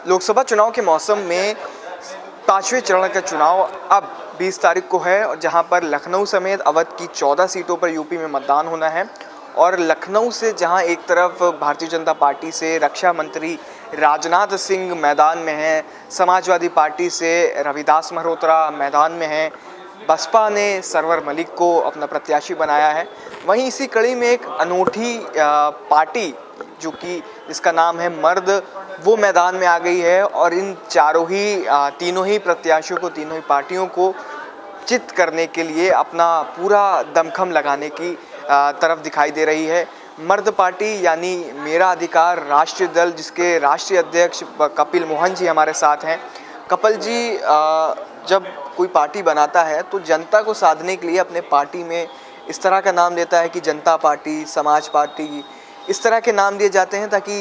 लोकसभा चुनाव के मौसम में पांचवें चरण का चुनाव अब 20 तारीख को है और जहां पर लखनऊ समेत अवध की 14 सीटों पर यूपी में मतदान होना है। और लखनऊ से जहां एक तरफ भारतीय जनता पार्टी से रक्षा मंत्री राजनाथ सिंह मैदान में हैं, समाजवादी पार्टी से रविदास मल्होत्रा मैदान में हैं, बसपा ने सरवर मलिक को अपना प्रत्याशी बनाया है। वहीं इसी कड़ी में एक अनूठी पार्टी जो कि जिसका नाम है मर्द, वो मैदान में आ गई है और इन तीनों ही प्रत्याशियों को, तीनों ही पार्टियों को चित करने के लिए अपना पूरा दमखम लगाने की तरफ दिखाई दे रही है। मर्द पार्टी यानी मेरा अधिकार राष्ट्रीय दल, जिसके राष्ट्रीय अध्यक्ष कपिल मोहन जी हमारे साथ हैं। कपिल जी, जब कोई पार्टी बनाता है तो जनता को साधने के लिए अपने पार्टी में इस तरह का नाम देता है कि जनता पार्टी, समाज पार्टी, इस तरह के नाम दिए जाते हैं ताकि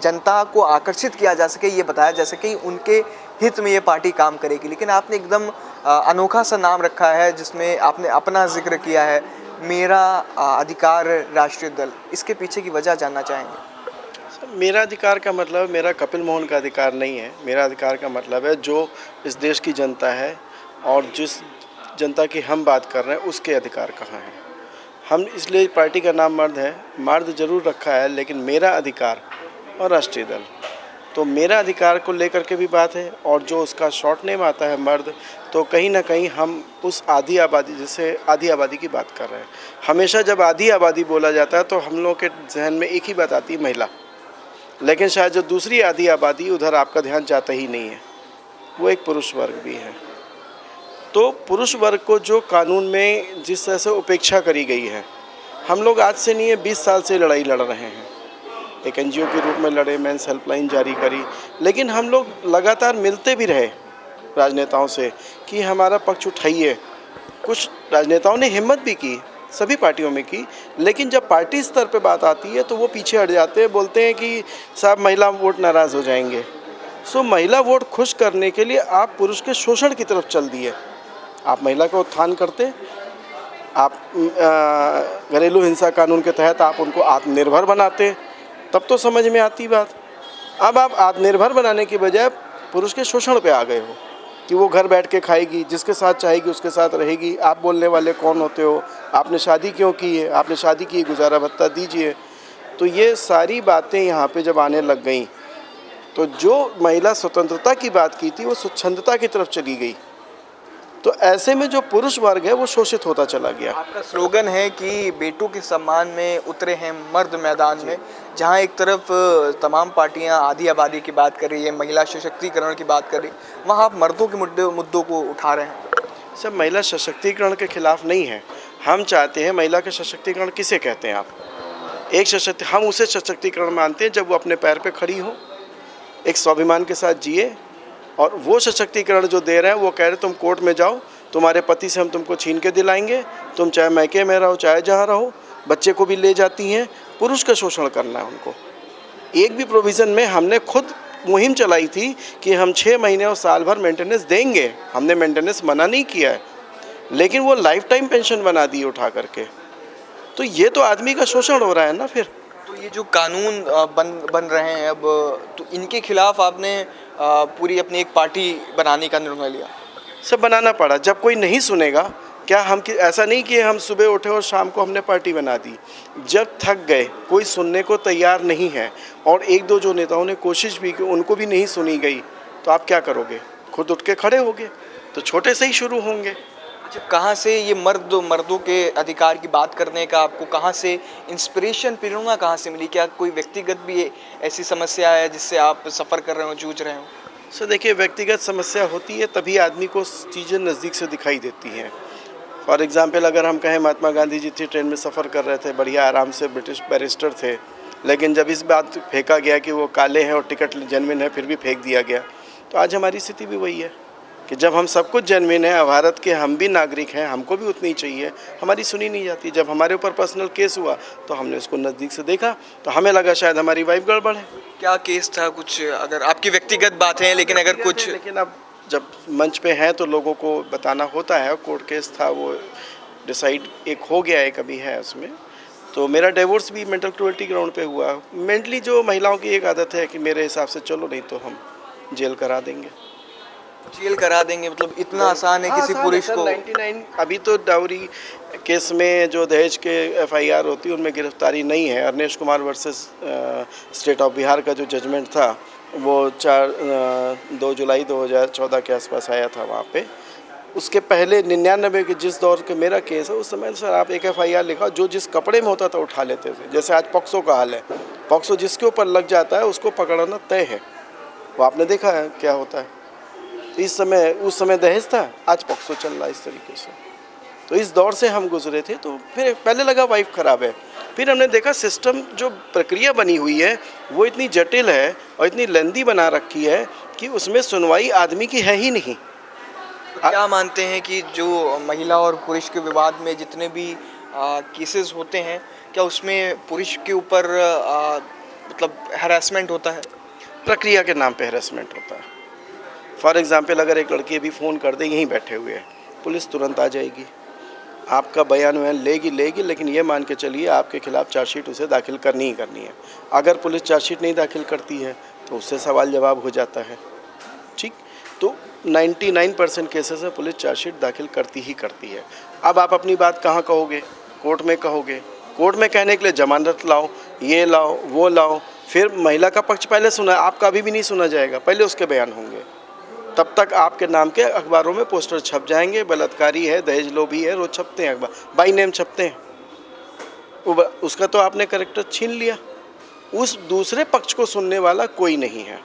जनता को आकर्षित किया जा सके, ये बताया जा सके उनके हित में ये पार्टी काम करेगी। लेकिन आपने एकदम अनोखा सा नाम रखा है जिसमें आपने अपना जिक्र किया है, मेरा अधिकार राष्ट्रीय दल। इसके पीछे की वजह जानना चाहेंगे। मेरा अधिकार का मतलब मेरा कपिल मोहन का अधिकार नहीं है। मेरा अधिकार का मतलब है जो इस देश की जनता है और जिस जनता की हम बात कर रहे हैं उसके अधिकार कहाँ हैं। हम इसलिए पार्टी का नाम मर्द है, मर्द जरूर रखा है, लेकिन मेरा अधिकार और राष्ट्रीय दल, तो मेरा अधिकार को लेकर के भी बात है। और जो उसका शॉर्ट नेम आता है मर्द, तो कहीं ना कहीं हम उस आधी आबादी, जैसे आधी आबादी की बात कर रहे हैं। हमेशा जब आधी आबादी बोला जाता है तो हम लोग के जहन में एक ही बात आती है, महिला। लेकिन शायद जो दूसरी आधी आबादी, उधर आपका ध्यान जाता ही नहीं है, वो एक पुरुष वर्ग भी है। तो पुरुष वर्ग को जो कानून में जिस तरह से उपेक्षा करी गई है, हम लोग आज से नहीं है 20 साल से लड़ाई लड़ रहे हैं। एक एनजीओ के रूप में लड़े, मेंस हेल्पलाइन जारी करी, लेकिन हम लोग लगातार मिलते भी रहे राजनेताओं से कि हमारा पक्ष उठाइए। कुछ राजनेताओं ने हिम्मत भी की, सभी पार्टियों में की, लेकिन जब पार्टी स्तर पे बात आती है तो वो पीछे हट जाते हैं, बोलते हैं कि साहब महिला वोट नाराज़ हो जाएंगे। सो महिला वोट खुश करने के लिए आप पुरुष के शोषण की तरफ चल दिए। आप महिला का उत्थान करते, आप घरेलू हिंसा कानून के तहत आप उनको आत्मनिर्भर बनाते, तब तो समझ में आती बात। अब आप आत्मनिर्भर बनाने की बजाय पुरुष के शोषण पे आ गए हो कि वो घर बैठ के खाएगी, जिसके साथ चाहेगी उसके साथ रहेगी। आप बोलने वाले कौन होते हो? आपने शादी क्यों की है? आपने शादी की, गुजारा भत्ता दीजिए। तो ये सारी बातें यहाँ पे जब आने लग गई तो जो महिला स्वतंत्रता की बात की थी वो स्वच्छंदता की तरफ चली गई। तो ऐसे में जो पुरुष वर्ग है वो शोषित होता चला गया। आपका स्लोगन है कि बेटों के सम्मान में उतरे हैं मर्द मैदान में, जहां एक तरफ तमाम पार्टियां आधी आबादी की बात कर रही है, महिला सशक्तिकरण की बात कर रही, वहां आप मर्दों के मुद्दों को उठा रहे हैं। सब महिला सशक्तिकरण के खिलाफ नहीं है। हम चाहते हैं, महिला के सशक्तिकरण किसे कहते हैं आप? हम उसे सशक्तिकरण मानते हैं जब वो अपने पैर पर खड़ी हो, एक स्वाभिमान के साथ जिए। और वो सशक्तिकरण जो दे रहे हैं, वो कह रहे तुम कोर्ट में जाओ, तुम्हारे पति से हम तुमको छीन के दिलाएंगे, तुम चाहे मैके में रहो चाहे जहाँ रहो, बच्चे को भी ले जाती हैं। पुरुष का शोषण करना है उनको। एक भी प्रोविज़न में हमने खुद मुहिम चलाई थी कि हम 6 महीने और साल भर मेंटेनेंस देंगे। हमने मेंटेनेंस मना नहीं किया है, लेकिन वो लाइफ टाइम पेंशन बना दी उठा करके। तो ये तो आदमी का शोषण हो रहा है ना। फिर तो ये जो कानून बन रहे हैं अब, तो इनके खिलाफ आपने पूरी अपनी एक पार्टी बनाने का निर्णय लिया। सब बनाना पड़ा। जब कोई नहीं सुनेगा, क्या हम ऐसा नहीं कि हम सुबह उठे और शाम को हमने पार्टी बना दी। जब थक गए, कोई सुनने को तैयार नहीं है, और एक दो जो नेताओं ने कोशिश भी की उनको भी नहीं सुनी गई, तो आप क्या करोगे? खुद उठ के खड़े होगे। तो छोटे से ही शुरू होंगे। अच्छा, कहाँ से ये मर्दों के अधिकार की बात करने का आपको कहाँ से इंस्पिरेशन, प्रेरणा कहाँ से मिली? क्या कोई व्यक्तिगत भी ऐसी समस्या है जिससे आप सफ़र कर रहे हो, जूझ रहे हो? सर देखिए, व्यक्तिगत समस्या होती है तभी आदमी को चीज़ें नज़दीक से दिखाई देती हैं। फॉर एग्ज़ाम्पल, अगर हम कहें महात्मा गांधी जी थे, ट्रेन में सफ़र कर रहे थे, बढ़िया आराम से, ब्रिटिश बैरिस्टर थे, लेकिन जब इस बात फेंका गया कि वो काले हैं और टिकट जेन्युइन है, फिर भी फेंक दिया गया। तो आज हमारी स्थिति भी वही है कि जब हम सब कुछ जेन्युइन है, भारत के हम भी नागरिक हैं, हमको भी उतनी चाहिए, हमारी सुनी नहीं जाती। जब हमारे ऊपर पर्सनल केस हुआ तो हमने उसको नज़दीक से देखा, तो हमें लगा शायद हमारी वाइफ गड़बड़ है। क्या केस था? कुछ, अगर आपकी व्यक्तिगत बात है, लेकिन अगर कुछ, लेकिन अब जब मंच पे हैं तो लोगों को बताना होता है। कोर्ट केस था, वो डिसाइड एक हो गया, एक अभी है उसमें। तो मेरा डिवोर्स भी मेंटल क्रूअल्टी ग्राउंड पे हुआ। मेंटली जो महिलाओं की एक आदत है कि मेरे हिसाब से चलो, नहीं तो हम जेल करा देंगे। जेल करा देंगे मतलब इतना आसान है हाँ, किसी आसान पुरुष है सर, को? 99 अभी तो डाउरी केस में जो दहेज के एफआईआर होती है उनमें गिरफ्तारी नहीं है। Arnesh Kumar versus state of Bihar का जो जजमेंट था वो 2 जुलाई 2014 के आसपास आया था वहाँ पे। उसके पहले 99 के जिस दौर के मेरा केस है उस समय सर आप एक एफआईआर लिखा, जो जिस कपड़े में होता था उठा लेते थे। जैसे आज पॉक्सो का हाल है, पॉक्सो जिसके ऊपर लग जाता है उसको पकड़ना तय है। वो आपने देखा है क्या होता है। इस समय उस समय दहेज था, आज पॉक्सो चल रहा है इस तरीके से। तो इस दौर से हम गुजरे थे। तो फिर पहले लगा वाइफ खराब है, फिर हमने देखा सिस्टम जो प्रक्रिया बनी हुई है वो इतनी जटिल है और इतनी लेंदी बना रखी है कि उसमें सुनवाई आदमी की है ही नहीं। तो क्या मानते हैं कि जो महिला और पुरुष के विवाद में जितने भी केसेस होते हैं, क्या उसमें पुरुष के ऊपर मतलब हैरेसमेंट होता है? प्रक्रिया के नाम पे हैरेसमेंट होता है। फॉर एग्जांपल अगर एक लड़की अभी फ़ोन कर दे यहीं बैठे हुए हैं, पुलिस तुरंत आ जाएगी, आपका बयान लेगी, लेकिन ये मान के चलिए आपके खिलाफ़ चार्जशीट उसे दाखिल करनी ही करनी है। अगर पुलिस चार्जशीट नहीं दाखिल करती है तो उससे सवाल जवाब हो जाता है। ठीक, तो 99% केसेस में पुलिस चार्जशीट दाखिल करती ही करती है। अब आप अपनी बात कहाँ कहोगे? कोर्ट में कहोगे। कोर्ट में कहने के लिए जमानत लाओ, ये लाओ, वो लाओ, फिर महिला का पक्ष पहले सुना, आपका अभी भी नहीं सुना जाएगा, पहले उसके बयान होंगे। तब तक आपके नाम के अखबारों में पोस्टर छप जाएंगे, बलात्कारी है, दहेज लोभी है, रोज छपते हैं, अखबार बाई नेम छपते हैं। उसका तो आपने करेक्टर छीन लिया। उस दूसरे पक्ष को सुनने वाला कोई नहीं है।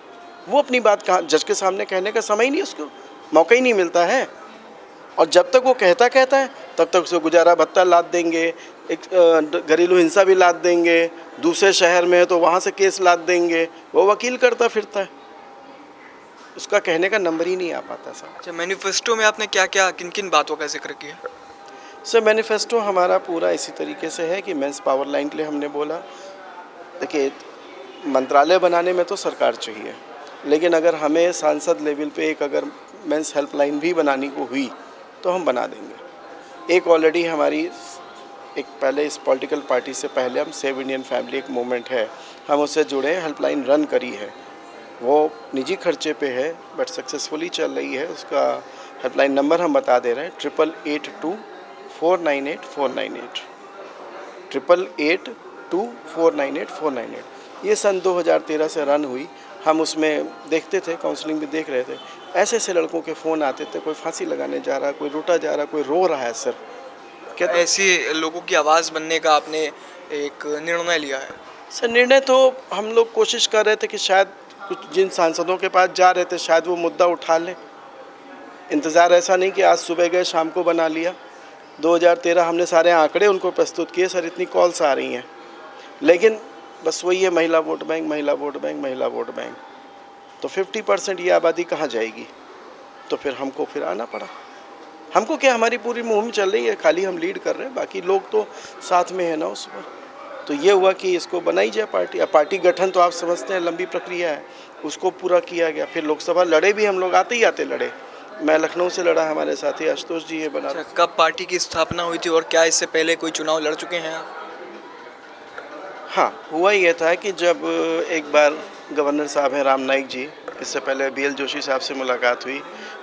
वो अपनी बात कहाँ जज के सामने कहने का समय ही नहीं, उसको मौका ही नहीं मिलता है। और जब तक वो कहता है तब तक उसे गुजारा भत्ता लाद देंगे, एक घरेलू हिंसा भी लाद देंगे, दूसरे शहर में है तो वहाँ से केस लाद देंगे, वो वकील करता फिरता है, उसका कहने का नंबर ही नहीं आ पाता सर। अच्छा, मैनिफेस्टो में आपने क्या क्या किन किन बातों का जिक्र किया? सर मैनिफेस्टो हमारा पूरा इसी तरीके से है कि मेंस पावर लाइन के लिए हमने बोला, देखिए मंत्रालय बनाने में तो सरकार चाहिए, लेकिन अगर हमें सांसद लेवल पे एक अगर मेंस हेल्पलाइन भी बनानी को हुई तो हम बना देंगे। एक ऑलरेडी हमारी एक पहले इस पॉलिटिकल पार्टी से पहले हम सेव इंडियन फैमिली एक मूवमेंट है, हम उससे जुड़े, हेल्पलाइन रन करी है, वो निजी खर्चे पे है बट सक्सेसफुली चल रही है। उसका हेल्पलाइन नंबर हम बता दे रहे हैं 8882498498 8882498498। ये सन 2013 से रन हुई। हम उसमें देखते थे, काउंसलिंग भी देख रहे थे, ऐसे ऐसे लड़कों के फ़ोन आते थे, कोई फांसी लगाने जा रहा, कोई रोटा जा रहा, कोई रो रहा है सर। क्या ऐसे लोगों की आवाज़ बनने का आपने एक निर्णय लिया है? सर निर्णय तो हम लोग कोशिश कर रहे थे कि शायद कुछ जिन सांसदों के पास जा रहे थे शायद वो मुद्दा उठा लें। इंतज़ार ऐसा नहीं कि आज सुबह गए शाम को बना लिया। 2013 हमने सारे आंकड़े उनको प्रस्तुत किए, सर इतनी कॉल्स आ रही हैं, लेकिन बस वही है, महिला वोट बैंक, महिला वोट बैंक, महिला वोट बैंक। तो 50% ये आबादी कहाँ जाएगी? तो फिर हमको फिर आना पड़ा। हमको क्या, हमारी पूरी मुहिम चल रही है, खाली हम लीड कर रहे हैं, बाकी लोग तो साथ में है ना उस पर। तो ये हुआ कि इसको बनाई जाए पार्टी। अब पार्टी गठन तो आप समझते हैं लंबी प्रक्रिया है, उसको पूरा किया गया। फिर लोकसभा लड़े भी हम लोग, आते ही आते लड़े। मैं लखनऊ से लड़ा, हमारे साथी आशुतोष जी है बनारस। अच्छा, कब पार्टी की स्थापना हुई थी और क्या इससे पहले कोई चुनाव लड़ चुके हैं आप? हाँ, हुआ ये था कि जब एक बार गवर्नर साहब हैं राम नाईक जी, इससे पहले BL जोशी साहब से मुलाकात हुई,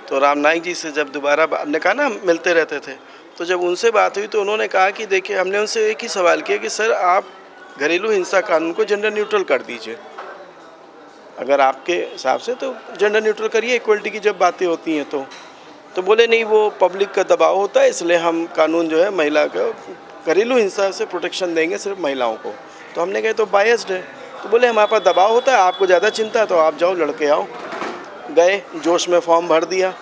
तो राम नाईक जी से जब दोबारा हमने कहा ना हम मिलते रहते थे, तो जब उनसे बात हुई तो उन्होंने कहा कि देखिए, हमने उनसे एक ही सवाल किया कि सर आप घरेलू हिंसा कानून को जेंडर न्यूट्रल कर दीजिए, अगर आपके हिसाब से तो जेंडर न्यूट्रल करिए, इक्वलिटी की जब बातें होती हैं तो बोले नहीं, वो पब्लिक का दबाव होता है, इसलिए हम कानून जो है महिला को घरेलू हिंसा से प्रोटेक्शन देंगे सिर्फ महिलाओं को। तो हमने कहा तो बायस्ड है। तो बोले हमारे पास दबाव होता है, आपको ज़्यादा चिंता है तो आप जाओ लड़के आओ। गए, जोश में फॉर्म भर दिया।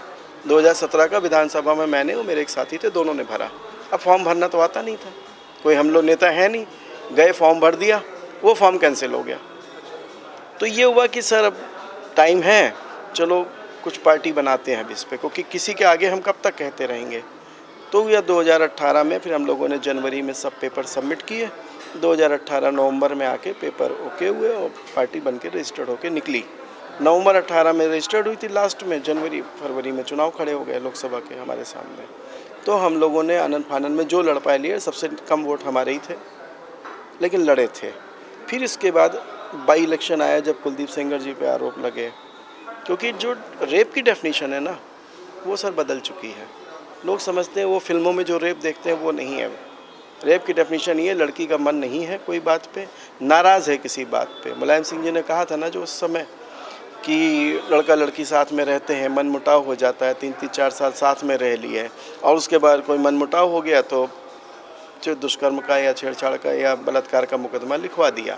2017 का विधानसभा में मैंने और मेरे एक साथी थे, दोनों ने भरा। अब फॉर्म भरना तो आता नहीं था, कोई हम लोग नेता है नहीं, गए फॉर्म भर दिया, वो फॉर्म कैंसिल हो गया। तो ये हुआ कि सर अब टाइम है, चलो कुछ पार्टी बनाते हैं अब इस पर, क्योंकि किसी के आगे हम कब तक कहते रहेंगे। तो यह 2018 में फिर हम लोगों ने जनवरी में सब पेपर सबमिट किए। 2018 नवंबर में आके पेपर ओके हुए और पार्टी बन के रजिस्टर्ड होके निकली। नवंबर 18 में रजिस्टर्ड हुई थी, लास्ट में जनवरी फरवरी में चुनाव खड़े हो गए लोकसभा के हमारे सामने। तो हम लोगों ने आनंद फानंद में जो लड़ पाए लिए, सबसे कम वोट हमारे ही थे, लेकिन लड़े थे। फिर इसके बाद बाई इलेक्शन आया, जब कुलदीप सेंगर जी पे आरोप लगे, क्योंकि जो रेप की डेफिनेशन है ना, वो सर बदल चुकी है। लोग समझते हैं वो फिल्मों में जो रेप देखते हैं वो नहीं है। रेप की डेफिनेशन ये, लड़की का मन नहीं है कोई बात पे, नाराज़ है किसी बात पे। मुलायम सिंह जी ने कहा था ना जो उस समय कि लड़का लड़की साथ में रहते हैं, मन मुटाव हो जाता है, 3-4 साल साथ में रह लिए और उसके बाद कोई मन मुटाव हो गया तो जो दुष्कर्म का या छेड़छाड़ का या बलात्कार का मुकदमा लिखवा दिया।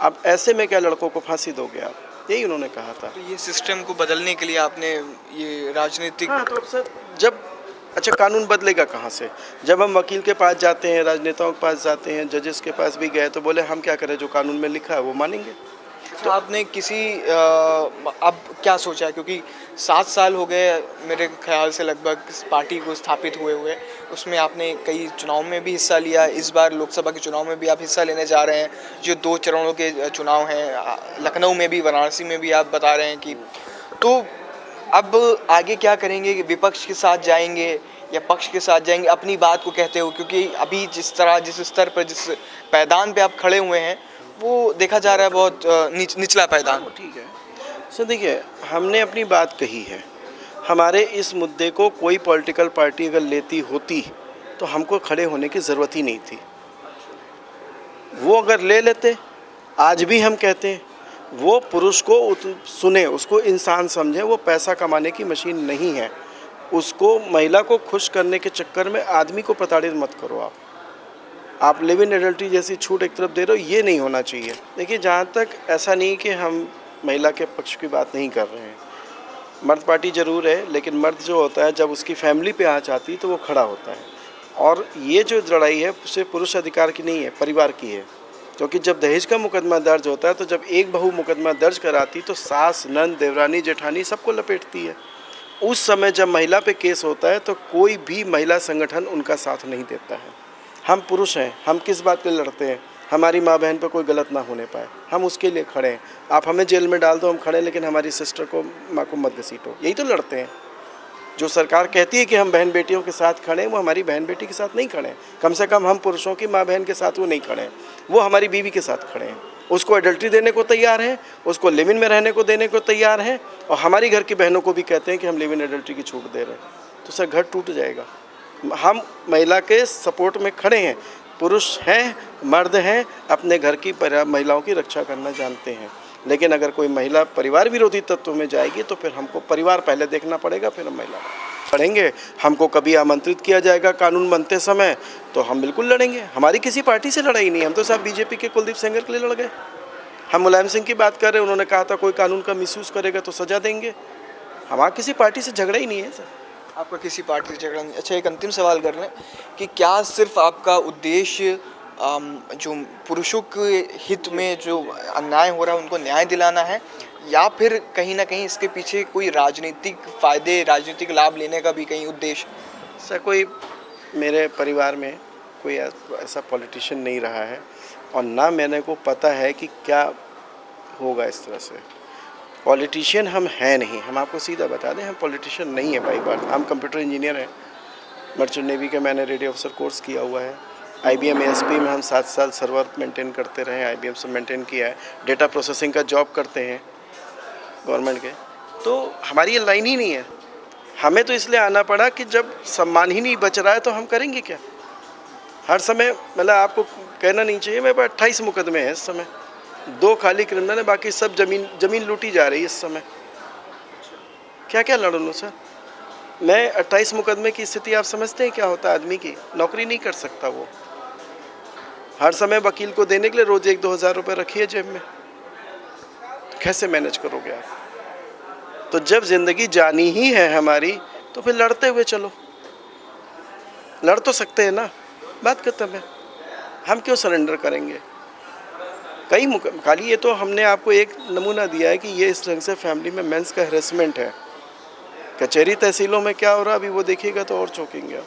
अब ऐसे में क्या लड़कों को फांसी दोगे आप? यही उन्होंने कहा था। तो ये सिस्टम को बदलने के लिए आपने ये राजनीतिक हाँ, तो अब सर जब अच्छा कानून बदलेगा कहाँ से? जब हम वकील के पास जाते हैं, राजनेताओं के पास जाते हैं, जजेस के पास भी गए तो बोले हम क्या करें, जो कानून में लिखा है वो मानेंगे। तो आपने किसी अब क्या सोचा, क्योंकि 7 साल हो गए मेरे ख्याल से लगभग इस पार्टी को स्थापित हुए उसमें आपने कई चुनाव में भी हिस्सा लिया, इस बार लोकसभा के चुनाव में भी आप हिस्सा लेने जा रहे हैं, जो 2 चरणों के चुनाव हैं, लखनऊ में भी वाराणसी में भी आप बता रहे हैं कि तो अब आगे क्या करेंगे, कि विपक्ष के साथ जाएंगे या पक्ष के साथ जाएंगे अपनी बात को कहते हो, क्योंकि अभी जिस तरह जिस स्तर पर जिस पायदान पे आप खड़े हुए हैं वो देखा जा रहा है बहुत निचला पायदान। ठीक है सर, देखिए हमने अपनी बात कही है। हमारे इस मुद्दे को कोई पॉलिटिकल पार्टी अगर लेती होती तो हमको खड़े होने की ज़रूरत ही नहीं थी। वो अगर ले लेते, आज भी हम कहते हैं वो पुरुष को सुने, उसको इंसान समझे, वो पैसा कमाने की मशीन नहीं है। उसको महिला को खुश करने के चक्कर में आदमी को प्रताड़ित मत करो आप लिव इन एडल्ट्री जैसी छूट एक तरफ दे रहे हो, ये नहीं होना चाहिए। देखिए जहाँ तक ऐसा नहीं कि हम महिला के पक्ष की बात नहीं कर रहे हैं, मर्द पार्टी ज़रूर है, लेकिन मर्द जो होता है जब उसकी फैमिली पे आँच आती है तो वो खड़ा होता है। और ये जो लड़ाई है सिर्फ पुरुष अधिकार की नहीं है, परिवार की है। क्योंकि जब दहेज का मुकदमा दर्ज होता है तो जब एक बहू मुकदमा दर्ज कराती तो सास, नंद, देवरानी, जेठानी सबको लपेटती है। उस समय जब महिला पे केस होता है तो कोई भी महिला संगठन उनका साथ नहीं देता है। हम पुरुष हैं, हम किस बात के लिए लड़ते हैं? हमारी माँ बहन पे कोई गलत ना होने पाए, हम उसके लिए खड़े हैं। आप हमें जेल में डाल दो, हम खड़े हैं, लेकिन हमारी सिस्टर को, माँ को मत घसीटो, यही तो लड़ते हैं। जो सरकार कहती है कि हम बहन बेटियों के साथ खड़े हैं, वो हमारी बहन बेटी के साथ नहीं खड़े हैं। कम से कम हम पुरुषों की माँ बहन के साथ वो नहीं खड़े हैं, वो हमारी बीवी के साथ खड़े हैं। उसको एडल्ट्री देने को तैयार हैं, उसको लिव इन में रहने को देने को तैयार हैं, और हमारी घर की बहनों को भी कहते हैं कि हम लिव इन एडल्ट्री की छूट दे रहे हैं। तो सर घर टूट जाएगा। हम महिला के सपोर्ट में खड़े हैं, पुरुष हैं, मर्द हैं, अपने घर की महिलाओं की रक्षा करना जानते हैं। लेकिन अगर कोई महिला परिवार विरोधी तत्व में जाएगी तो फिर हमको परिवार पहले देखना पड़ेगा, फिर हम महिला लड़ेंगे। हमको कभी आमंत्रित किया जाएगा कानून बनते समय तो हम बिल्कुल लड़ेंगे। हमारी किसी पार्टी से लड़ाई नहीं, हम तो साहब बीजेपी के कुलदीप सेंगर के लिए लड़ गए। हम मुलायम सिंह की बात कर रहे हैं, उन्होंने कहा था कोई कानून का मिसयूज़ करेगा तो सज़ा देंगे। हमारा किसी पार्टी से झगड़ा ही नहीं है सर। आपका किसी पार्टी से झगड़ा नहीं। अच्छा, एक अंतिम सवाल कर लें कि क्या सिर्फ आपका उद्देश्य जो पुरुषों के हित में जो अन्याय हो रहा है उनको न्याय दिलाना है, या फिर कहीं ना कहीं इसके पीछे कोई राजनीतिक फ़ायदे, राजनीतिक लाभ लेने का भी कहीं उद्देश्य? सर कोई मेरे परिवार में कोई ऐसा पॉलिटिशियन नहीं रहा है, और ना मैंने को पता है कि क्या होगा इस तरह से। पॉलिटिशियन हम हैं नहीं, हम आपको सीधा बता दें, हम पॉलिटिशियन नहीं है भाई बात। हम कंप्यूटर इंजीनियर हैं, मर्चेंट नेवी का मैंने रेडियो ऑफिसर कोर्स किया हुआ है। IBM ASP में हम 7 साल सर्वर मेंटेन करते रहे, IBM से मेंटेन किया है। डेटा प्रोसेसिंग का जॉब करते हैं गवर्नमेंट के, तो हमारी ये लाइन ही नहीं है। हमें तो इसलिए आना पड़ा कि जब सम्मान ही नहीं बच रहा है तो हम करेंगे क्या। हर समय मतलब आपको कहना नहीं चाहिए, मेरे पास 28 मुकदमे हैं इस समय, 2 खाली क्रिमिनल है, बाकी सब जमीन लूटी जा रही है इस समय। क्या क्या लड़ लूँ सर मैं? 28 मुकदमे की स्थिति आप समझते हैं क्या होता है आदमी की? नौकरी नहीं कर सकता वो। हर समय वकील को देने के लिए रोज़ 1-2 हज़ार रुपये रखिए जेब में, कैसे मैनेज करोगे आप? तो जब ज़िंदगी जानी ही है हमारी तो फिर लड़ते हुए चलो। लड़ तो सकते हैं ना, बात खत्म है। हम क्यों सरेंडर करेंगे? कई खाली ये तो हमने आपको एक नमूना दिया है कि ये इस ढंग से फैमिली में मेंस का हरेसमेंट है। कचहरी तहसीलों में क्या हो रहा है अभी वो देखिएगा तो और चौंकेंगे आप।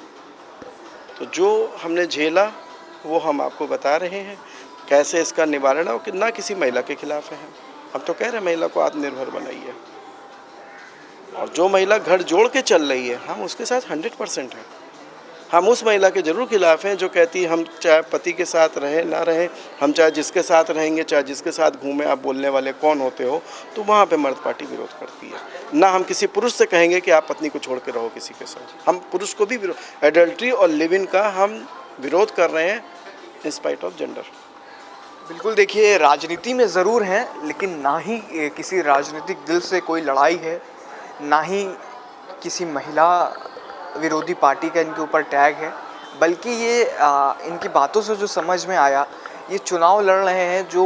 तो जो हमने झेला वो हम आपको बता रहे हैं, कैसे इसका निवारण हो, कि ना किसी महिला के खिलाफ है। हम तो कह रहे हैं महिला को आत्मनिर्भर बनाइए, और जो महिला घर जोड़ के चल रही है हम उसके साथ 100% हैं। हम उस महिला के ज़रूर खिलाफ़ हैं जो कहती है हम चाहे पति के साथ रहें ना रहें, हम चाहे जिसके साथ रहेंगे, चाहे जिसके साथ घूमें, आप बोलने वाले कौन होते हो, तो वहाँ पे मर्द पार्टी विरोध करती है। ना हम किसी पुरुष से कहेंगे कि आप पत्नी को छोड़ के रहो किसी के साथ। हम पुरुष को भी विरोध, एडल्ट्री और लिव इन का हम विरोध कर रहे हैं इन स्पाइट ऑफ जेंडर। बिल्कुल, देखिए राजनीति में ज़रूर हैं, लेकिन ना ही किसी राजनीतिक दिल से कोई लड़ाई है, ना ही किसी महिला विरोधी पार्टी का इनके ऊपर टैग है, बल्कि ये इनकी बातों से जो समझ में आया, ये चुनाव लड़ रहे हैं जो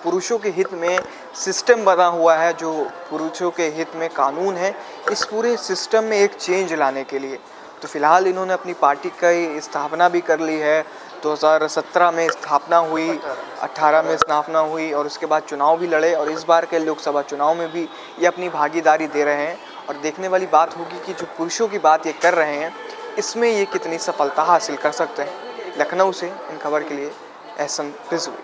पुरुषों के हित में सिस्टम बना हुआ है, जो पुरुषों के हित में कानून है, इस पूरे सिस्टम में एक चेंज लाने के लिए। तो फिलहाल इन्होंने अपनी पार्टी की स्थापना भी कर ली है। 2017 में स्थापना हुई, 18 में स्थापना हुई और उसके बाद चुनाव भी लड़े और इस बार के लोकसभा चुनाव में भी ये अपनी भागीदारी दे रहे हैं। और देखने वाली बात होगी कि जो पुरुषों की बात ये कर रहे हैं, इसमें ये कितनी सफलता हासिल कर सकते हैं। लखनऊ से इन खबर के लिए एहसन रिजवी।